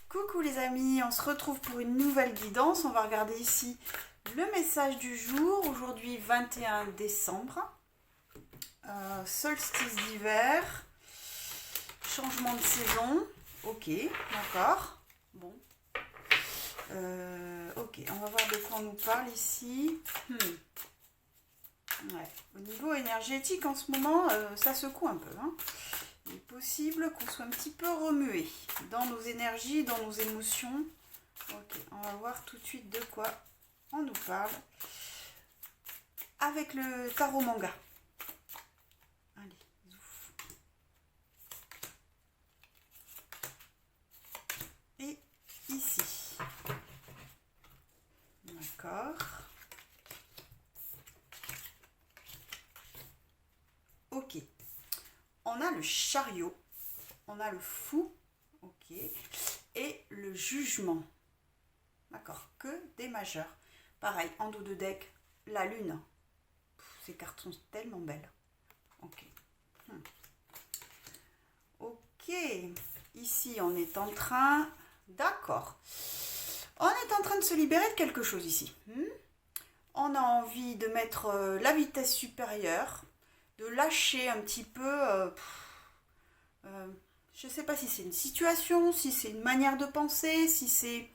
Coucou les amis, on se retrouve pour une nouvelle guidance. On va regarder ici le message du jour. Aujourd'hui 21 décembre, solstice d'hiver, changement de saison. Ok, d'accord. Bon. Ok, on va voir de quoi on nous parle ici. Ouais. Au niveau énergétique en ce moment, ça secoue un peu. Il est possible qu'on soit un petit peu remué dans nos énergies, dans nos émotions. Ok, on va voir tout de suite de quoi on nous parle avec le tarot manga. Allez, zouf. Et ici. D'accord. Ok. On a le chariot, on a le fou, ok, et le jugement. D'accord, que des majeurs. Pareil, en dos de deck, la lune. Ces cartes sont tellement belles. Ok. Ok. Ici, on est en train... D'accord. On est en train de se libérer de quelque chose ici. On a envie de mettre la vitesse supérieure, de lâcher un petit peu... je ne sais pas si c'est une situation, si c'est une manière de penser, si c'est...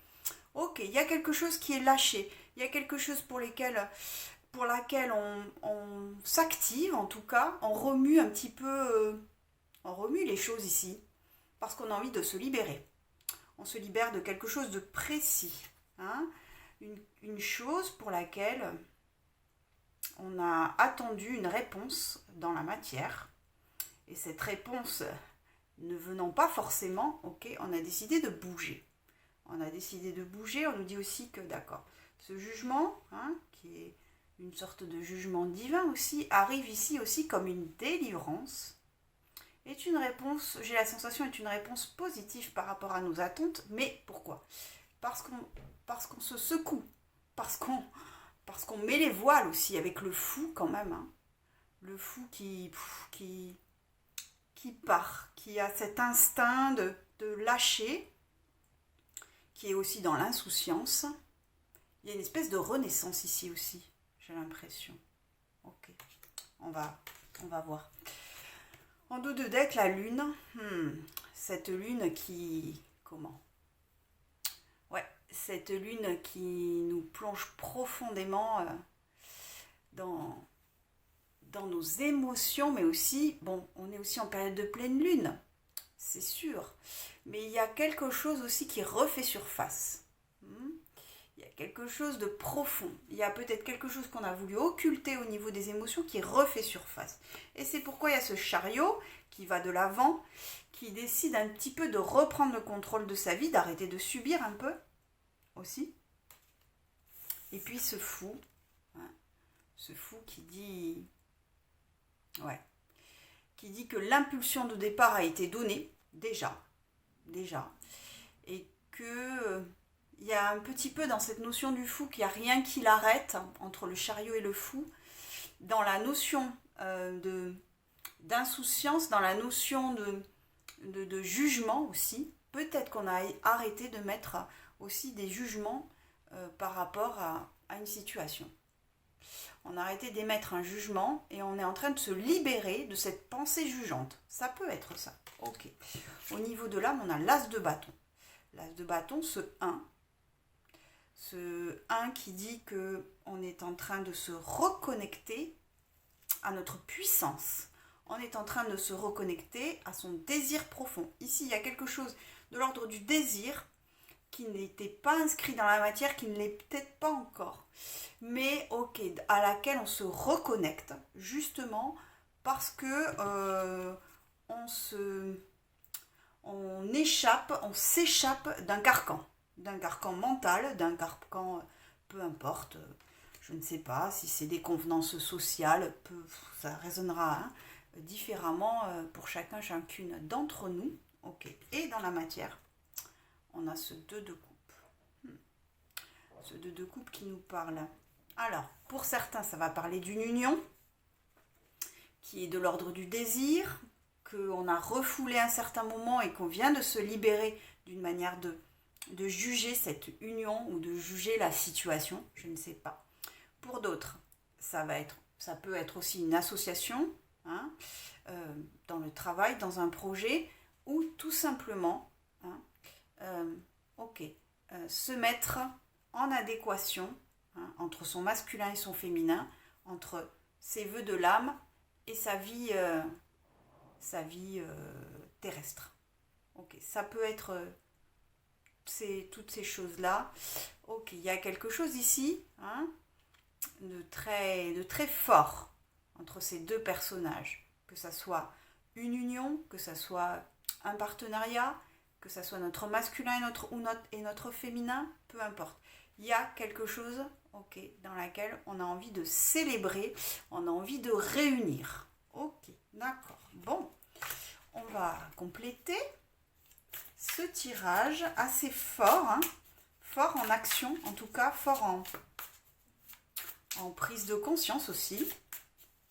Ok, il y a quelque chose qui est lâché. Il y a quelque chose pour laquelle on s'active, en tout cas. On remue un petit peu... on remue les choses ici. Parce qu'on a envie de se libérer. On se libère de quelque chose de précis. Une chose pour laquelle on a attendu une réponse dans la matière. Et cette réponse ne venant pas forcément, ok, on a décidé de bouger. On a décidé de bouger, on nous dit aussi que, d'accord, ce jugement, qui est une sorte de jugement divin aussi, arrive ici aussi comme une délivrance, est une réponse, j'ai la sensation, est une réponse positive par rapport à nos attentes, mais pourquoi ? Parce qu'on se secoue, parce qu'on met les voiles aussi avec le fou quand même, le fou qui part, qui a cet instinct de lâcher, qui est aussi dans l'insouciance. Il y a une espèce de renaissance ici aussi, j'ai l'impression. Ok, on va voir. En dos de deck, la lune. Cette lune qui... Comment ? Ouais, cette lune qui nous plonge profondément dans nos émotions, mais aussi, bon, on est aussi en période de pleine lune, c'est sûr, mais il y a quelque chose aussi qui refait surface. Il y a quelque chose de profond, il y a peut-être quelque chose qu'on a voulu occulter au niveau des émotions qui refait surface. Et c'est pourquoi il y a ce chariot qui va de l'avant, qui décide un petit peu de reprendre le contrôle de sa vie, d'arrêter de subir un peu aussi. Et puis ce fou qui dit... Ouais. Qui dit que l'impulsion de départ a été donnée, déjà, et que il y a un petit peu dans cette notion du fou qu'il n'y a rien qui l'arrête, entre le chariot et le fou, dans la notion d'insouciance, dans la notion de jugement aussi. Peut-être qu'on a arrêté de mettre aussi des jugements par rapport à une situation. On a arrêté d'émettre un jugement et on est en train de se libérer de cette pensée jugeante. Ça peut être ça. Ok. Au niveau de l'âme, on a l'as de bâton. L'as de bâton, ce 1. Ce 1 qui dit qu'on est en train de se reconnecter à notre puissance. On est en train de se reconnecter à son désir profond. Ici, il y a quelque chose de l'ordre du désir qui n'était pas inscrit dans la matière, qui ne l'est peut-être pas encore, mais ok, à laquelle on se reconnecte, justement parce que on s'échappe d'un carcan mental, d'un carcan, peu importe, je ne sais pas si c'est des convenances sociales, ça résonnera différemment pour chacune d'entre nous, ok, et dans la matière. On a ce 2 de coupe. Ce 2 de coupe qui nous parle. Alors, pour certains, ça va parler d'une union qui est de l'ordre du désir, qu'on a refoulé à un certain moment et qu'on vient de se libérer d'une manière de juger cette union ou de juger la situation, je ne sais pas. Pour d'autres, ça peut être aussi une association, hein, dans le travail, dans un projet, ou tout simplement, hein, se mettre en adéquation, hein, entre son masculin et son féminin, entre ses vœux de l'âme et sa vie terrestre. Ok, ça peut être toutes ces choses-là. Ok, il y a quelque chose ici, hein, de très fort entre ces deux personnages, que ça soit une union, que ça soit un partenariat, que ça soit notre masculin et notre féminin, peu importe. Il y a quelque chose, ok, dans laquelle on a envie de célébrer, on a envie de réunir. Ok, d'accord. Bon, on va compléter ce tirage assez fort, hein, fort en action, en tout cas fort en prise de conscience aussi.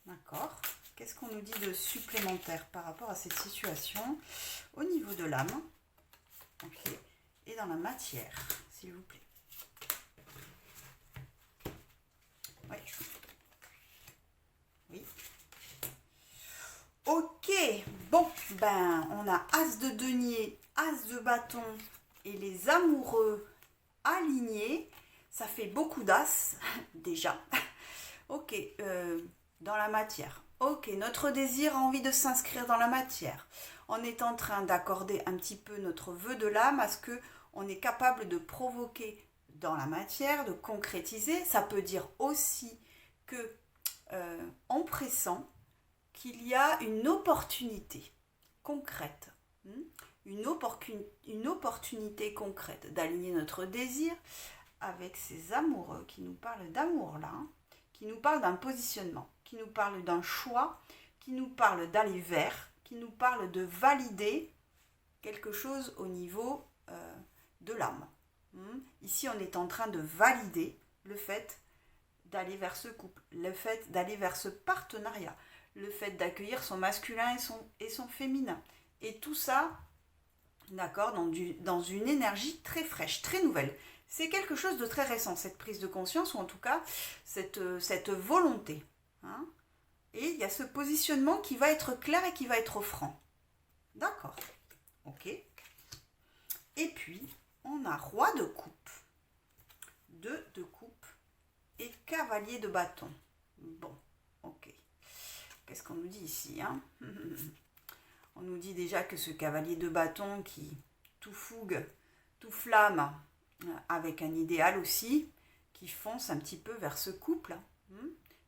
D'accord. Qu'est-ce qu'on nous dit de supplémentaire par rapport à cette situation au niveau de l'âme, ok, et dans la matière, s'il vous plaît. Oui. Oui. Ok. Bon, ben, on a As de denier, As de bâton et les amoureux alignés. Ça fait beaucoup d'As, déjà. Ok, dans la matière. Ok, notre désir a envie de s'inscrire dans la matière. On est en train d'accorder un petit peu notre vœu de l'âme à ce qu'on est capable de provoquer dans la matière, de concrétiser. Ça peut dire aussi que on pressent qu'il y a une opportunité concrète, une opportunité concrète d'aligner notre désir avec ces amoureux qui nous parlent d'amour là, qui nous parlent d'un positionnement, qui nous parlent d'un choix, qui nous parlent d'aller vers, qui nous parlent de valider quelque chose au niveau de l'âme. Ici, on est en train de valider le fait d'aller vers ce couple, le fait d'aller vers ce partenariat, le fait d'accueillir son masculin et son féminin. Et tout ça, d'accord, dans une énergie très fraîche, très nouvelle. C'est quelque chose de très récent, cette prise de conscience, ou en tout cas, cette volonté. Hein. Et il y a ce positionnement qui va être clair et qui va être franc. D'accord. Ok. Et puis, on a roi de coupe, 2 de coupe et cavalier de bâton. Bon, ok. Qu'est-ce qu'on nous dit ici, hein? On nous dit déjà que ce cavalier de bâton qui tout fougue, tout flamme, avec un idéal aussi, qui fonce un petit peu vers ce couple,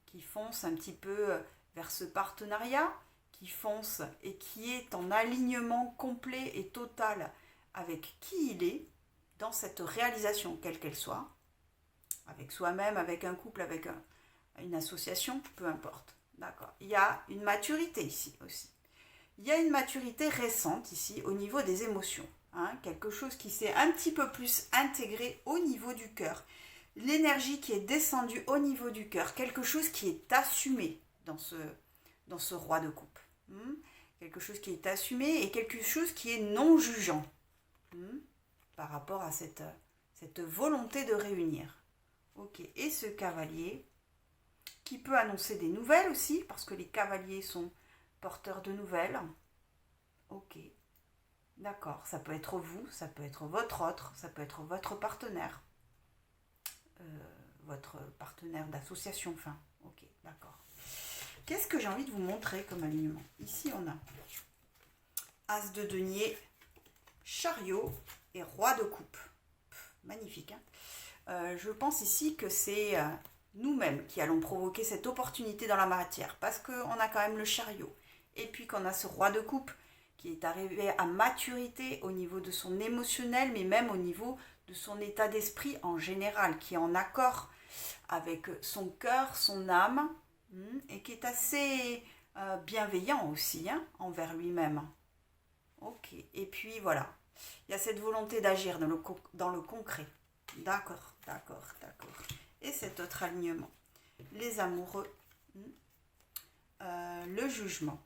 qui fonce un petit peu vers ce partenariat, qui fonce et qui est en alignement complet et total avec qui il est, dans cette réalisation, quelle qu'elle soit, avec soi-même, avec un couple, avec une association, peu importe. D'accord. Il y a une maturité ici aussi. Il y a une maturité récente ici au niveau des émotions. Hein, quelque chose qui s'est un petit peu plus intégré au niveau du cœur. L'énergie qui est descendue au niveau du cœur. Quelque chose qui est assumé dans ce roi de coupe. Quelque chose qui est assumé et quelque chose qui est non jugeant. Par rapport à cette volonté de réunir. Ok. Et ce cavalier qui peut annoncer des nouvelles aussi, parce que les cavaliers sont porteurs de nouvelles. Ok. D'accord, ça peut être vous, ça peut être votre autre, ça peut être votre partenaire d'association, enfin, ok, d'accord. Qu'est-ce que j'ai envie de vous montrer comme alignement? Ici, on a As de denier, chariot et roi de coupe. Magnifique, hein. Je pense ici que c'est nous-mêmes qui allons provoquer cette opportunité dans la matière, parce qu'on a quand même le chariot, et puis qu'on a ce roi de coupe, qui est arrivé à maturité au niveau de son émotionnel, mais même au niveau de son état d'esprit en général, qui est en accord avec son cœur, son âme, et qui est assez bienveillant aussi, hein, envers lui-même. Ok, et puis voilà, il y a cette volonté d'agir dans le concret. D'accord, d'accord, d'accord. Et cet autre alignement, les amoureux, le jugement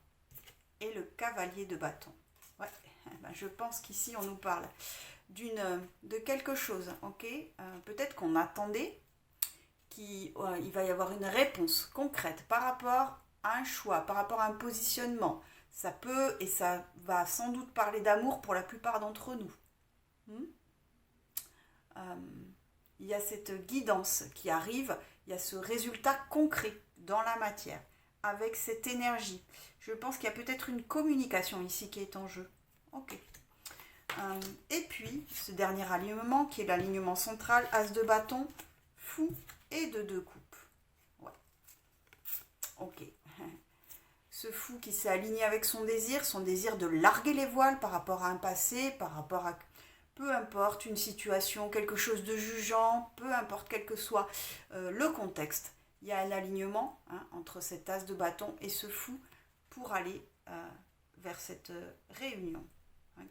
et le cavalier de bâton. Ouais, ben, je pense qu'ici on nous parle de quelque chose, ok. Peut-être qu'on attendait qu'il va y avoir une réponse concrète par rapport à un choix, par rapport à un positionnement. Ça peut et ça va sans doute parler d'amour pour la plupart d'entre nous. Hmm. Il y a cette guidance qui arrive, il y a ce résultat concret dans la matière, avec cette énergie. Je pense qu'il y a peut-être une communication ici qui est en jeu. Ok. Et puis, ce dernier alignement qui est l'alignement central, As de bâton, Fou et de 2 coupes. Ouais. Ok. Ce fou qui s'est aligné avec son désir de larguer les voiles par rapport à un passé, par rapport à peu importe une situation, quelque chose de jugeant, peu importe quel que soit le contexte. Il y a un alignement entre cet As de bâton et ce fou pour aller vers cette réunion.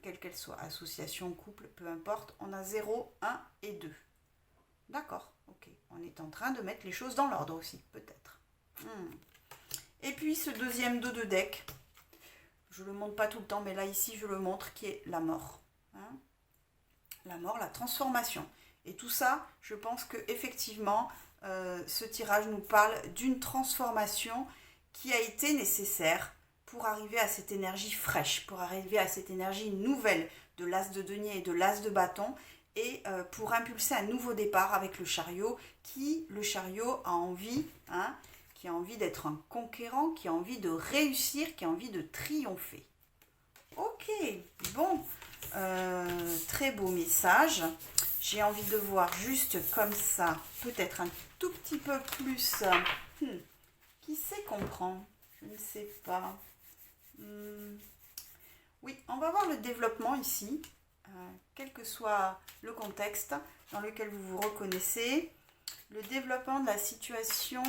Quelle qu'elle soit, association, couple, peu importe, on a 0, 1 et 2. D'accord, ok. On est en train de mettre les choses dans l'ordre aussi, peut-être. Et puis ce deuxième dos de deck, je ne le montre pas tout le temps, mais là ici je le montre, qui est la mort. La mort, la transformation. Et tout ça, je pense que effectivement, ce tirage nous parle d'une transformation qui a été nécessaire pour arriver à cette énergie fraîche, pour arriver à cette énergie nouvelle de l'As de denier et de l'As de bâton, et pour impulser un nouveau départ avec le chariot, le chariot a envie, qui a envie d'être un conquérant, qui a envie de réussir, qui a envie de triompher. Ok, bon, très beau message. J'ai envie de voir juste comme ça, peut-être un tout petit peu plus. Qui sait comprendre? Je ne sais pas. Oui, on va voir le développement ici, quel que soit le contexte dans lequel vous vous reconnaissez. Le développement de la situation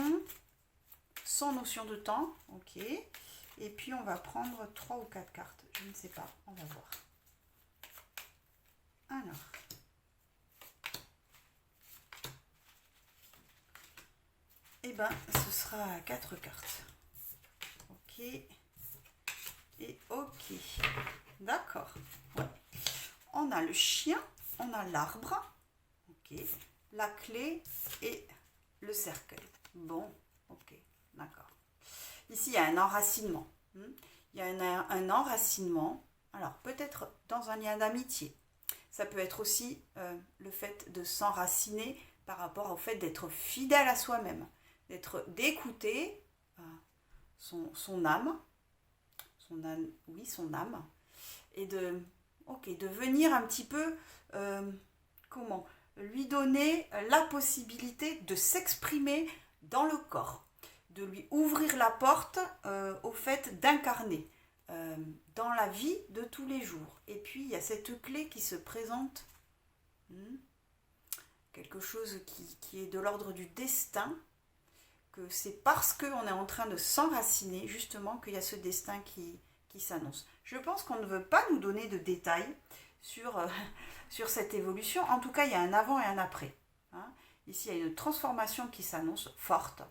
sans notion de temps, ok. Et puis on va prendre 3 ou 4 cartes, je ne sais pas, on va voir. Alors. Eh bien, ce sera 4 cartes. Ok. Et ok. D'accord. Ouais. On a le chien, on a l'arbre. Ok. La clé et le cercueil. Bon, ok. D'accord. Ici, il y a un enracinement. Il y a un enracinement. Alors, peut-être dans un lien d'amitié. Ça peut être aussi le fait de s'enraciner par rapport au fait d'être fidèle à soi-même. D'écouter son âme, son âme, et de venir un petit peu, lui donner la possibilité de s'exprimer dans le corps, de lui ouvrir la porte au fait d'incarner dans la vie de tous les jours. Et puis il y a cette clé qui se présente, quelque chose qui est de l'ordre du destin, que c'est parce qu'on est en train de s'enraciner justement qu'il y a ce destin qui s'annonce. Je pense qu'on ne veut pas nous donner de détails sur cette évolution. En tout cas, il y a un avant et un après. Ici, il y a une transformation qui s'annonce forte,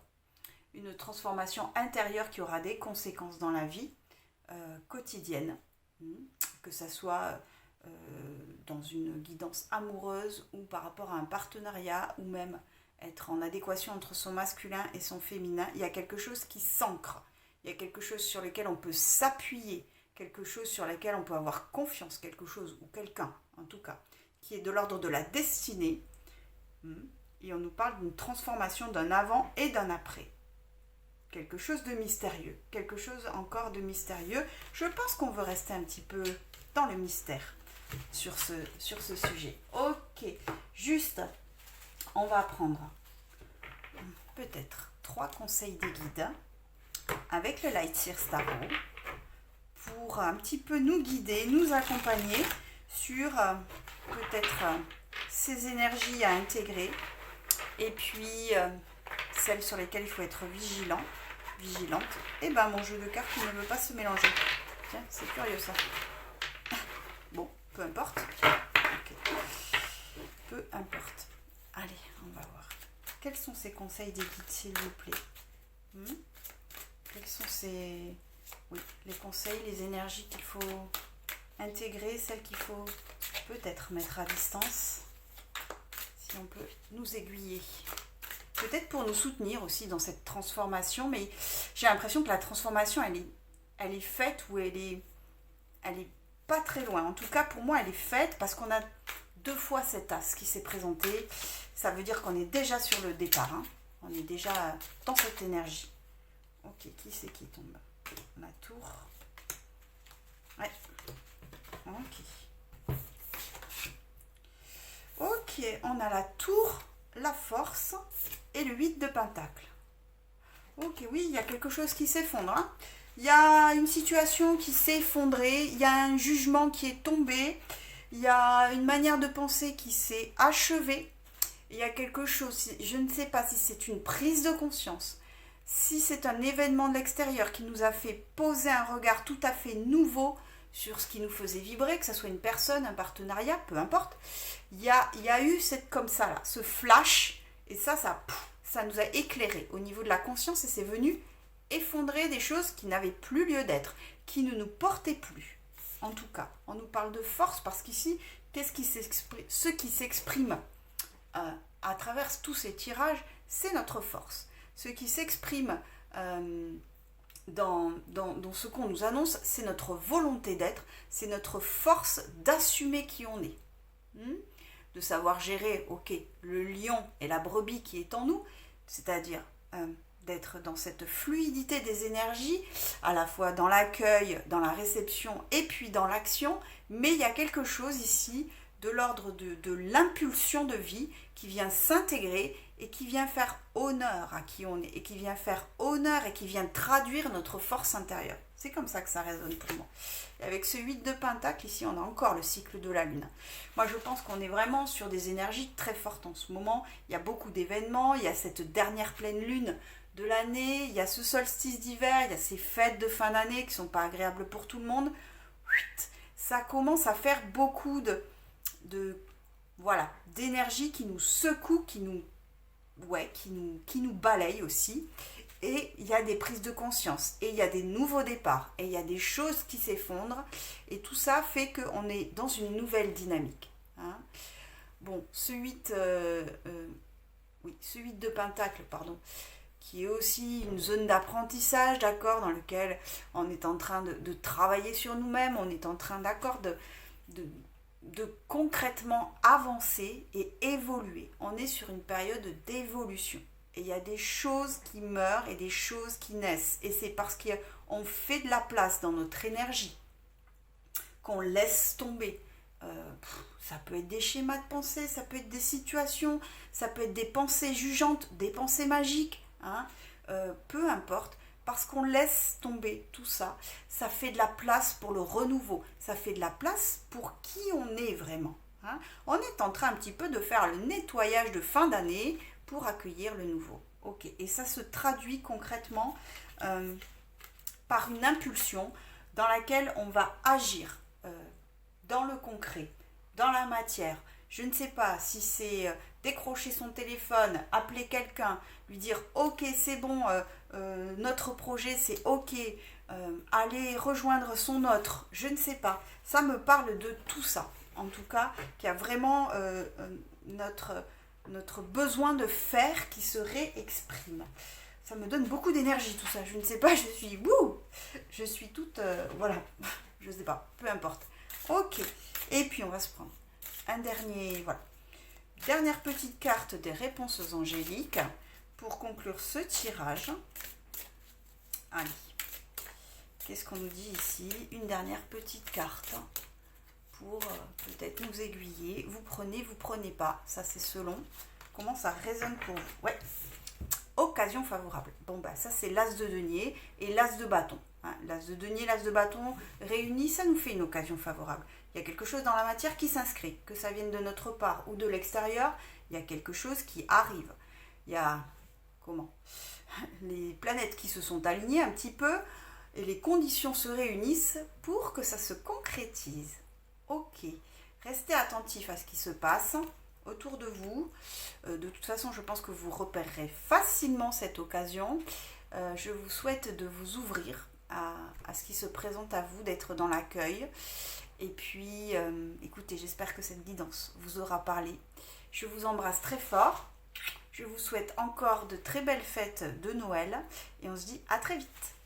une transformation intérieure qui aura des conséquences dans la vie quotidienne, que ça soit dans une guidance amoureuse ou par rapport à un partenariat, ou même être en adéquation entre son masculin et son féminin. Il y a quelque chose qui s'ancre, il y a quelque chose sur lequel on peut s'appuyer, quelque chose sur lequel on peut avoir confiance, quelque chose ou quelqu'un en tout cas, qui est de l'ordre de la destinée. Et on nous parle d'une transformation d'un avant et d'un après. Quelque chose de mystérieux, quelque chose encore de mystérieux. Je pense qu'on veut rester un petit peu dans le mystère sur ce sujet. Ok, juste, on va prendre peut-être 3 conseils des guides avec le Light Seers Tarot pour un petit peu nous guider, nous accompagner sur peut-être ces énergies à intégrer et puis celles sur lesquelles il faut être vigilante. Et ben mon jeu de cartes ne veut pas se mélanger. Tiens, c'est curieux ça. Bon, peu importe. Okay. Peu importe. Allez, on va voir. Quels sont ces conseils des guides, s'il vous plaît? Quels sont les conseils, les énergies qu'il faut intégrer, celle qu'il faut peut-être mettre à distance, si on peut nous aiguiller. Peut-être pour nous soutenir aussi dans cette transformation, mais j'ai l'impression que la transformation, elle est faite ou elle est pas très loin. En tout cas, pour moi, elle est faite parce qu'on a 2 fois cet as qui s'est présenté. Ça veut dire qu'on est déjà sur le départ. Hein. On est déjà dans cette énergie. Ok, qui c'est qui tombe? La tour. Ouais. Ok. Ok, on a la tour, la force et le 8 de pentacle. Ok, oui, il y a quelque chose qui s'effondre. Hein. Il y a une situation qui s'est effondrée, il y a un jugement qui est tombé, il y a une manière de penser qui s'est achevée. Il y a quelque chose, je ne sais pas si c'est une prise de conscience, si c'est un événement de l'extérieur qui nous a fait poser un regard tout à fait nouveau sur ce qui nous faisait vibrer, que ce soit une personne, un partenariat, peu importe. Il y a eu comme ça, là, ce flash, et ça nous a éclairé au niveau de la conscience, et c'est venu effondrer des choses qui n'avaient plus lieu d'être, qui ne nous portaient plus. En tout cas, on nous parle de force, parce qu'ici, ce qui s'exprime à travers tous ces tirages, c'est notre force. Ce qui s'exprime dans ce qu'on nous annonce, c'est notre volonté d'être, c'est notre force d'assumer qui on est. De savoir gérer, ok, le lion et la brebis qui est en nous, c'est-à-dire d'être dans cette fluidité des énergies, à la fois dans l'accueil, dans la réception et puis dans l'action, mais il y a quelque chose ici de l'ordre de l'impulsion de vie qui vient s'intégrer et qui vient faire honneur à qui on est, et qui vient faire honneur et qui vient traduire notre force intérieure. C'est comme ça que ça résonne pour moi. Et avec ce 8 de pentacle, ici, on a encore le cycle de la lune. Moi, je pense qu'on est vraiment sur des énergies très fortes en ce moment. Il y a beaucoup d'événements, il y a cette dernière pleine lune de l'année, il y a ce solstice d'hiver, il y a ces fêtes de fin d'année qui ne sont pas agréables pour tout le monde. Ça commence à faire beaucoup d'énergie qui nous secoue, qui nous balaye aussi. Et il y a des prises de conscience, et il y a des nouveaux départs, et il y a des choses qui s'effondrent, et tout ça fait qu'on est dans une nouvelle dynamique. Hein. Bon, ce 8 de pentacle, pardon, qui est aussi une zone d'apprentissage, d'accord, dans lequel on est en train de travailler sur nous-mêmes, on est en train, d'accord, de concrètement avancer et évoluer. On est sur une période d'évolution. Et il y a des choses qui meurent et des choses qui naissent. Et c'est parce qu'on fait de la place dans notre énergie qu'on laisse tomber. Ça peut être des schémas de pensée, ça peut être des situations, ça peut être des pensées jugeantes, des pensées magiques. Hein, peu importe. Parce qu'on laisse tomber tout ça, ça fait de la place pour le renouveau. Ça fait de la place pour qui on est vraiment. Hein. On est en train un petit peu de faire le nettoyage de fin d'année pour accueillir le nouveau. Ok. Et ça se traduit concrètement par une impulsion dans laquelle on va agir dans le concret, dans la matière. Je ne sais pas si c'est décrocher son téléphone, appeler quelqu'un, lui dire « Ok, c'est bon, notre projet, c'est ok, aller rejoindre son autre. » Je ne sais pas. Ça me parle de tout ça. En tout cas, qu'il y a vraiment notre besoin de faire qui se réexprime. Ça me donne beaucoup d'énergie tout ça. Je ne sais pas, je suis toute... voilà, je ne sais pas, peu importe. Ok, et puis on va se prendre un dernière petite carte des réponses angéliques pour conclure ce tirage. Allez, qu'est-ce qu'on nous dit ici? Une dernière petite carte pour peut-être nous aiguiller. Vous prenez pas. Ça, c'est selon comment ça résonne pour vous. Ouais, occasion favorable. Bon, bah ça, c'est l'as de denier et l'as de bâton. Hein, l'as de denier, l'as de bâton réunis, ça nous fait une occasion favorable. Il y a quelque chose dans la matière qui s'inscrit, que ça vienne de notre part ou de l'extérieur, il y a quelque chose qui arrive. Il y a, les planètes qui se sont alignées un petit peu et les conditions se réunissent pour que ça se concrétise. Ok, restez attentifs à ce qui se passe autour de vous. De toute façon, je pense que vous repérerez facilement cette occasion. Je vous souhaite de vous ouvrir à ce qui se présente à vous, d'être dans l'accueil Et puis, écoutez, j'espère que cette guidance vous aura parlé. Je vous embrasse très fort. Je vous souhaite encore de très belles fêtes de Noël et on se dit à très vite.